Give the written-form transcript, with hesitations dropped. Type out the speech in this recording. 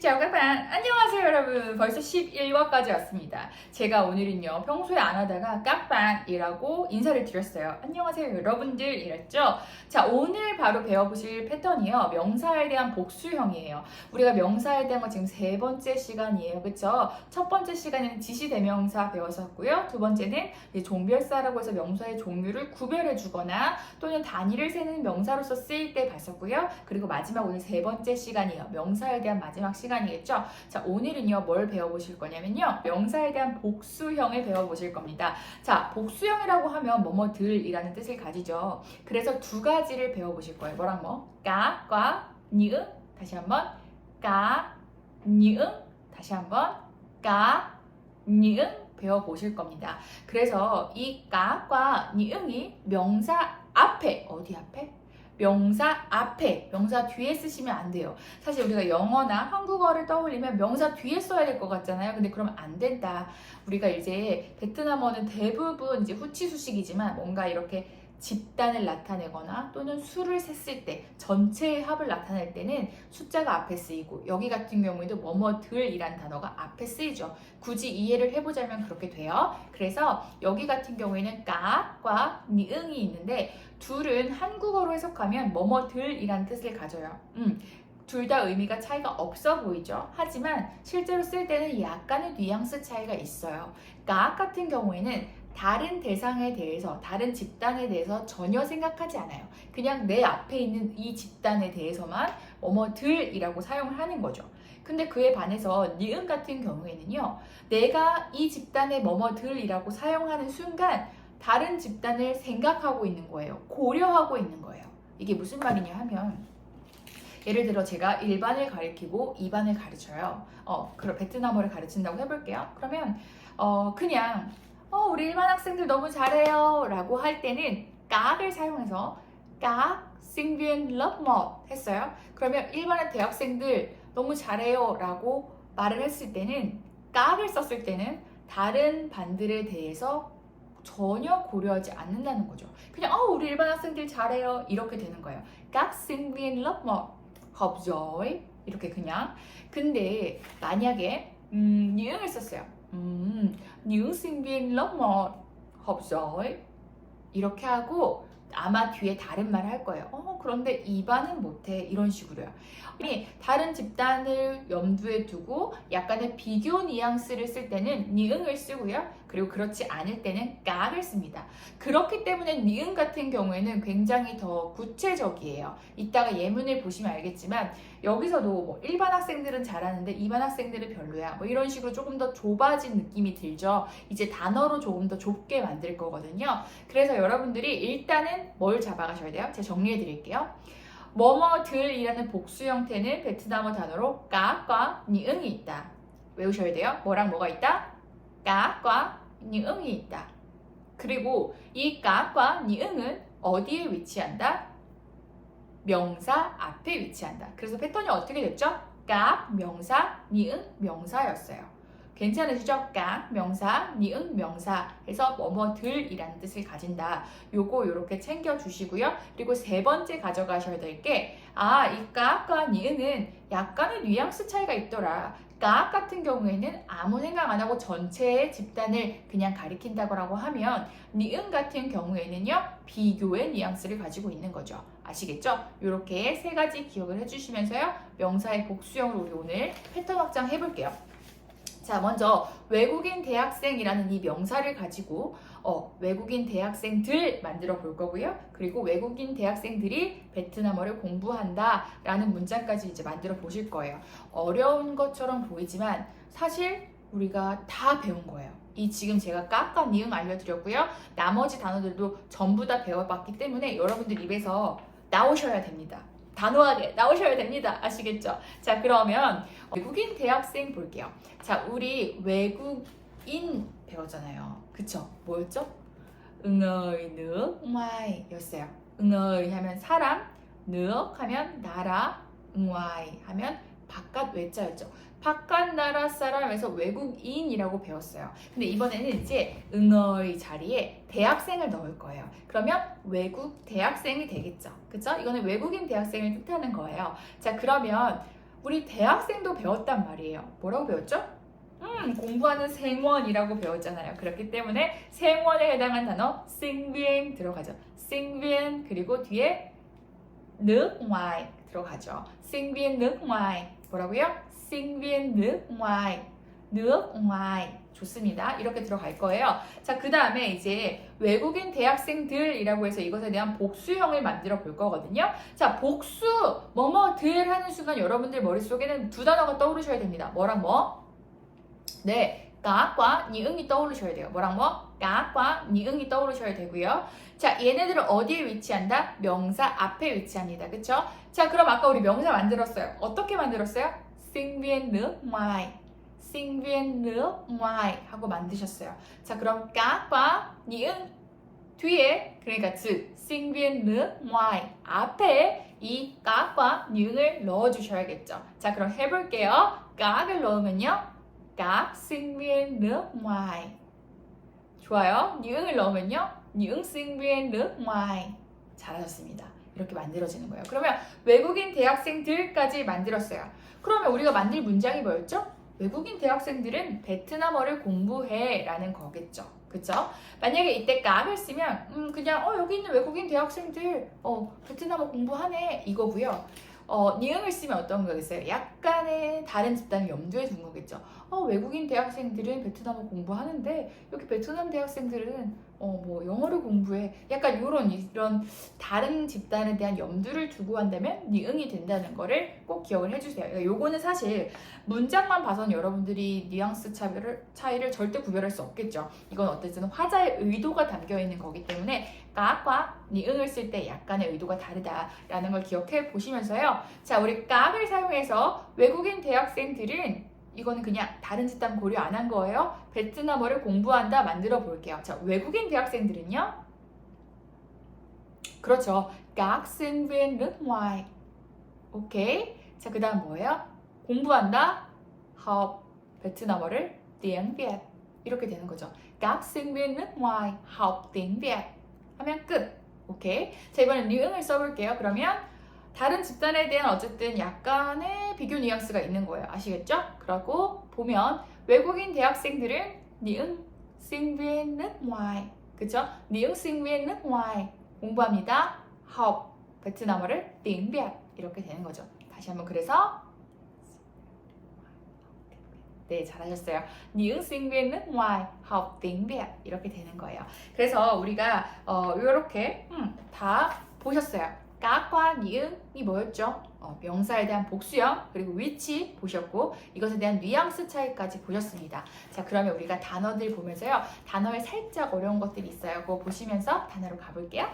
Chào các bạn, 안녕하세요 여러분. 벌써 11화까지 왔습니다. 제가 오늘은요 평소에 안 하다가 깍반이라고 인사를 드렸어요. 안녕하세요 여러분들 이랬죠. 자, 오늘 바로 배워보실 패턴이요 명사에 대한 복수형이에요. 우리가 명사에 대한 거 지금 세 번째 시간이에요, 그쵸? 첫 번째 시간에는 지시대명사 배웠었고요, 두 번째는 종별사라고 해서 명사의 종류를 구별해 주거나 또는 단위를 세는 명사로서 쓰일 때 봤었고요. 그리고 마지막 오늘 세 번째 시간이에요, 명사에 대한 마지막 시간이겠죠. 자, 오늘은요 뭘 배워보실 거냐면요 명사에 대한 복수형을 배워보실 겁니다. 자, 복수형이라고 하면 뭐뭐들이라는 뜻을 가지죠. 그래서 두 가지를 배워보실 거예요. 뭐랑 뭐? 까, 과, 니은. 다시 한번 까, 니은. 다시 한번 까, 니은 배워보실 겁니다. 그래서 이 까과 니은이 명사 앞에, 어디 앞에? 명사 앞에, 명사 뒤에 쓰시면 안 돼요. 사실 우리가 영어나 한국어를 떠올리면 명사 뒤에 써야 될 것 같잖아요. 근데 그러면 안 된다. 우리가 이제 베트남어는 대부분 이제 후치수식이지만 뭔가 이렇게 집단을 나타내거나 또는 수를 셌을 때 전체의 합을 나타낼 때는 숫자가 앞에 쓰이고, 여기 같은 경우에도 뭐뭐들이란 단어가 앞에 쓰이죠. 굳이 이해를 해보자면 그렇게 돼요. 그래서 여기 같은 경우에는 까과 니응이 있는데 둘은 한국어로 해석하면 뭐뭐들이란 뜻을 가져요. 둘 다 의미가 차이가 없어 보이죠. 하지만 실제로 쓸 때는 약간의 뉘앙스 차이가 있어요. 까 같은 경우에는 다른 대상에 대해서, 다른 집단에 대해서 전혀 생각하지 않아요. 그냥 내 앞에 있는 이 집단에 대해서만 뭐뭐들이라고 사용을 하는 거죠. 근데 그에 반해서 니은 같은 경우에는요, 내가 이 집단의 뭐뭐들이라고 사용하는 순간 다른 집단을 생각하고 있는 거예요. 고려하고 있는 거예요. 이게 무슨 말이냐 하면, 예를 들어 제가 1반을 가르치고 2반을 가르쳐요. 그럼 베트남어를 가르친다고 해볼게요. 그러면 그냥 우리 일반 학생들 너무 잘해요 라고 할 때는 까를 사용해서 까 sinh viên lớp 1 했어요. 그러면 일반의 대학생들 너무 잘해요 라고 말을 했을 때는, 까를 썼을 때는 다른 반들에 대해서 전혀 고려하지 않는다는 거죠. 그냥 우리 일반 학생들 잘해요 이렇게 되는 거예요. Các sinh viên lớp 1 học giỏi 이렇게 그냥. 근데 만약에 니은을 썼어요. những sinh viên lớp 1 học giỏi 이렇게 하고 아마 뒤에 다른 말을 할 거예요. 그런데 2반은 못해 이런 식으로요. 다른 집단을 염두에 두고 약간의 비교 뉘앙스를 쓸 때는 니은을 쓰고요. 그리고 그렇지 않을 때는 까를 씁니다. 그렇기 때문에 니은 같은 경우에는 굉장히 더 구체적이에요. 이따가 예문을 보시면 알겠지만 여기서도 뭐 일반 학생들은 잘하는데 2반 학생들은 별로야, 뭐 이런 식으로 조금 더 좁아진 느낌이 들죠. 이제 단어로 조금 더 좁게 만들 거거든요. 그래서 여러분들이 일단은 뭘 잡아가셔야 돼요? 제가 정리해 드릴게요. 뭐뭐들이라는 복수 형태는 베트남어 단어로 까과 니응이 있다. 외우셔야 돼요. 뭐랑 뭐가 있다? 까과 니응이 있다. 그리고 이 까과 니응은 어디에 위치한다? 명사 앞에 위치한다. 그래서 패턴이 어떻게 됐죠? 까 명사, 니응 명사였어요. 괜찮으시죠? 까 명사, 니응 명사 해서 뭐뭐들이라는 뜻을 가진다. 요거 요렇게 챙겨주시고요. 그리고 세 번째 가져가셔야 될 게, 이 까과 니응은 약간의 뉘앙스 차이가 있더라. 까 같은 경우에는 아무 생각 안 하고 전체의 집단을 그냥 가리킨다고 하면, 니은 같은 경우에는요 비교의 뉘앙스를 가지고 있는 거죠. 아시겠죠? 이렇게 세 가지 기억을 해주시면서요 명사의 복수형으로 우리 오늘 패턴 확장 해볼게요. 자, 먼저 외국인 대학생이라는 이 명사를 가지고 외국인 대학생들 만들어 볼 거고요. 그리고 외국인 대학생들이 베트남어를 공부한다 라는 문장까지 이제 만들어 보실 거예요. 어려운 것처럼 보이지만 사실 우리가 다 배운 거예요. 이 지금 제가 까까 니응 알려드렸고요. 나머지 단어들도 전부 다 배워봤기 때문에 여러분들 입에서 나오셔야 됩니다. 단호하게 나오셔야 됩니다. 아시겠죠? 자, 그러면 외국인 대학생 볼게요. 자, 우리 외국인 배웠잖아요. 그쵸? 뭐였죠? 응어이 nước ngoài 였어요. 응어이 하면 사람, nước 하면 나라, ngoài 하면 바깥 외자였죠. 바깥 나라 사람에서 외국인이라고 배웠어요. 근데 이번에는 이제 응어의 자리에 대학생을 넣을 거예요. 그러면 외국 대학생이 되겠죠. 그쵸? 이거는 외국인 대학생을 뜻하는 거예요. 자, 그러면 우리 대학생도 배웠단 말이에요. 뭐라고 배웠죠? 공부하는 생원이라고 배웠잖아요. 그렇기 때문에 생원에 해당한 단어 sinh viên 들어가죠. sinh viên 그리고 뒤에 nước ngoài 들어가죠. sinh viên nước ngoài 뭐라고요? sinh viên nước ngoài nước ngoài 좋습니다. 이렇게 들어갈 거예요. 자, 그 다음에 이제 외국인 대학생들이라고 해서 이것에 대한 복수형을 만들어 볼 거거든요. 자, 복수 뭐뭐들 하는 순간 여러분들 머릿속에는 두 단어가 떠오르셔야 됩니다. 뭐랑 뭐? 네, 까과 니응이 떠오르셔야 돼요. 뭐랑 뭐? 까과 니응이 떠오르셔야 되고요. 자, 얘네들은 어디에 위치한다? 명사 앞에 위치합니다. 그쵸? 자, 그럼 아까 우리 명사 만들었어요. 어떻게 만들었어요? sinh viên nước ngoài sinh viên nước ngoài 하고 만드셨어요. 자, 그럼 까과 니응 뒤에 그러니까 즉 sinh viên nước ngoài 앞에 이 까과 니응을 넣어주셔야겠죠. 자, 그럼 해볼게요. 까를 넣으면요. các sinh viên nước ngoài. 좋아요. 니응을 넣으면요. những sinh viên nước ngoài. 잘하셨습니다. 이렇게 만들어지는 거예요. 그러면 외국인 대학생들까지 만들었어요. 그러면 우리가 만들 문장이 뭐였죠? 외국인 대학생들은 베트남어를 공부해 라는 거겠죠. 그쵸? 만약에 이때 깍을 쓰면 그냥 여기 있는 외국인 대학생들 베트남어 공부하네 이거고요. 니응을 쓰면 어떤 거겠어요? 약간의 다른 집단을 염두에 둔 거겠죠. 외국인 대학생들은 베트남어 공부하는데 여기 베트남 대학생들은 뭐 영어를 공부해. 약간 이런 다른 집단에 대한 염두를 두고 한다면 니응이 된다는 거를 꼭 기억을 해주세요. 그러니까 요거는 사실 문장만 봐서는 여러분들이 뉘앙스 차이를 절대 구별할 수 없겠죠. 이건 어쨌든 화자의 의도가 담겨 있는 거기 때문에 까과 니응을 쓸 때 약간의 의도가 다르다라는 걸 기억해 보시면서요. 자, 우리 깍을 사용해서 외국인 대학생들은 이거는 그냥 다른 집단 고려 안 한 거예요. 베트남어를 공부한다 만들어 볼게요. 자, 외국인 대학생들은요. 그렇죠. các sinh viên nước ngoài. 오케이. 자, 그 다음 뭐예요? 공부한다. học 베트남어를 tiếng Việt. 이렇게 되는 거죠. các sinh viên nước ngoài học tiếng Việt. 하면 끝. 오케이. 자, 이번엔 니응을 써볼게요. 그러면 다른 집단에 대한 어쨌든 약간의 비교 뉘앙스가 있는 거예요. 아시겠죠? 그러고 보면 외국인 대학생들은 니응 sinh viên nước ngoài. 그쵸? 니응 sinh viên nước ngoài 공부합니다. học 베트남어를 tiếng Việt 이렇게 되는 거죠. 다시 한번 그래서 네, 잘하셨어요. 니응 sinh viên nước ngoài học tiếng Việt 이렇게 되는 거예요. 그래서 우리가 이렇게 다 보셨어요. 까과 니응이 뭐였죠? 명사에 대한 복수형 그리고 위치 보셨고 이것에 대한 뉘앙스 차이까지 보셨습니다. 자, 그러면 우리가 단어들 보면서요. 단어에 살짝 어려운 것들이 있어요. 그거 보시면서 단어로 가볼게요.